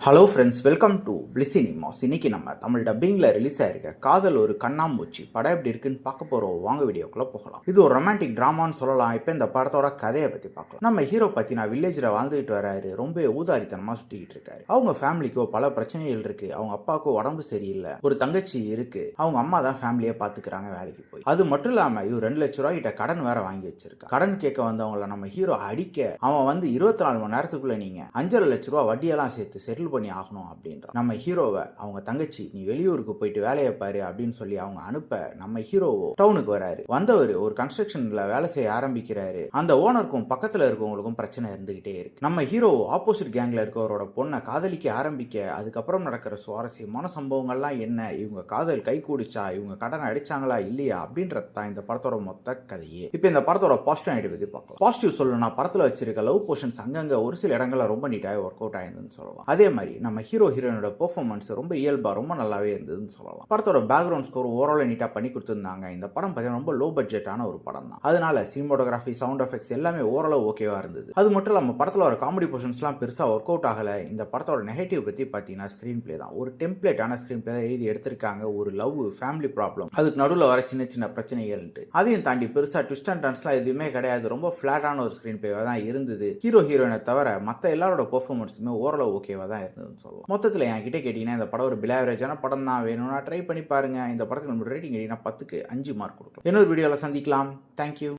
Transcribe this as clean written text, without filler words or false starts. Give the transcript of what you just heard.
Hello friends, welcome to பிளிசினிமாஸ். இன்னைக்கு நம்ம தமிழ் டப்பிங்கில் ரிலீஸ் ஆயிருக்க காதல் ஒரு கண்ணாமூச்சி படம் எப்படி இருக்குன்னு பார்க்க போகிறோம். வாங்க வீடியோக்குள்ளே போகலாம். இது ஒரு ரொமான்டிக் ட்ராமான்னு சொல்லலாம். இப்போ இந்த படத்தோட கதையை பற்றி பார்க்கலாம். நம்ம ஹீரோ பார்த்தீங்கன்னா வில்லேஜில் வாழ்ந்துகிட்டு வராரு. ரொம்ப ஊதாரித்தனமாக சுற்றிக்கிட்டு இருக்காரு. அவங்க ஃபேமிலிக்கோ பல பிரச்சனைகள் இருக்கு. அவங்க அப்பாவுக்கோ உடம்பு சரியில்லை. ஒரு தங்கச்சி இருக்கு. அவங்க அம்மா தான் ஃபேமிலியை பார்த்துக்கிறாங்க வேலைக்கு போய். அது மட்டும் இல்லாமல் இவர் 2 லட்ச ரூபாய் கிட்ட கடன் வேற வாங்கி வச்சிருக்கா. கடன் கேட்க வந்தவங்களை நம்ம ஹீரோ அடிக்க அவன் வந்து 24 மணி நேரத்துக்குள்ள நீங்க 5.5 லட்ச ரூபாய் வட்டியெல்லாம் சேர்த்து செட்டில் பண்ணி ஆகணும் அப்படின்ற நம்ம ஹீரோவை அவங்க தங்கச்சி நீ வெளியூருக்கு போயிட்டு வேலையை பாரு அப்படின்னு சொல்லி அவங்க அனுப்ப நம்ம ஹீரோவோ டவுனுக்கு வராரு. வந்தவர் ஒரு கன்ஸ்ட்ரக்ஷன்ல வேலை செய்ய ஆரம்பிக்கிறாரு. அந்த ஓனருக்கும் பக்கத்துல இருக்கவங்களுக்கும் பிரச்சனை இருந்துகிட்டே இருக்கு. நம்ம ஹீரோ ஆப்போசிட் கேங்ல இருக்கவரோட பொண்ணை காதலிக்க ஆரம்பிக்க அதுக்கப்புறம் நடக்கிற சுவாரஸ்யமான சம்பவங்கள்லாம் என்ன, இவங்க காதல் கை கூடிச்சா, இவங்க கடனை அடிச்சாங்களா இல்லையா அப்படின்றது தான் இந்த படத்தோட மொத்த கதையே. இப்போ இந்த படத்தோட பாசிட்டிவ் பத்தி பார்க்கலாம். பாசிட்டிவ் சொல்லணும்னா படத்துல வச்சிருக்க லவ் போர்ஷன்ஸ் அங்கங்க ஒரு சில இடங்கள்ல ரொம்ப நீட்டாக ஒர்க் அவுட் ஆயிருந்துன்னு சொல்லலாம். அதே மாதிரி நம்ம ஹீரோ ஹீரோனோட பெர்ஃபார்மன்ஸ் ரொம்ப இயல்பா ரொம்ப நல்லாவே இருந்ததுன்னு சொல்லலாம். படத்தோட பேக்ரவுண்ட் ஸ்கோர் ஓவரால் நீட்டா பண்ணி கொடுத்திருந்தாங்க. இந்த படம் பார்த்தீங்கன்னா ரொம்ப லோ பட்ஜெட்டான ஒரு படம் தான். அதனால சினிமோட்டோகிராஃபி, சவுண்ட் எஃபெக்ட்ஸ் எல்லாமே ஓரளவு ஓகேவா இருந்தது. அது மட்டும் இல்லாம படத்துல ஒரு காமெடி போர்ஷன்ஸ்லாம் பெருசா ஒர்க் அவுட் ஆகல. இந்த படத்தோட நெகட்டிவ் பத்தி பார்த்தீங்கன்னா ஸ்கிரீன் பிளே தான். ஒரு டெம்ப்ளேட்டான ஸ்கிரீன் பிளே தான் எழுதி எடுத்திருக்காங்க. ஒரு லவ், ஃபேமிலி ப்ராப்ளம், அதுக்கு நடுவில் வர சின்ன சின்ன பிரச்சனைகள், அதையும் தாண்டி பெருசா ட்விஸ்ட் அண்ட் டர்ன்ஸ்லாம் எதுவுமே கிடையாது. ரொம்ப ஃபிளாட்டான ஒரு ஸ்கிரீன் பிளேவா தான் இருந்தது. ஹீரோ ஹீரோயினை தவிர மற்ற எல்லாரோட பெர்ஃபார்மன்ஸுமே ஓரளவு ஓகேவா தான் இருந்ததுன்னு சொல்லலாம். மொத்தத்தில் என்கிட்ட கேட்டீங்கன்னா இந்த படம் ஒரு பிலாவரேஜான படம் தான். வேணும்னா ட்ரை பண்ணி பாருங்க. இந்த படத்துக்கு நம்ம ரேட்டிங் கேட்டீங்கன்னா 10க்கு 5 மார்க் கொடுக்கலாம். இன்னொரு வீடியோவில் சந்திக்கலாம். தேங்க்யூ.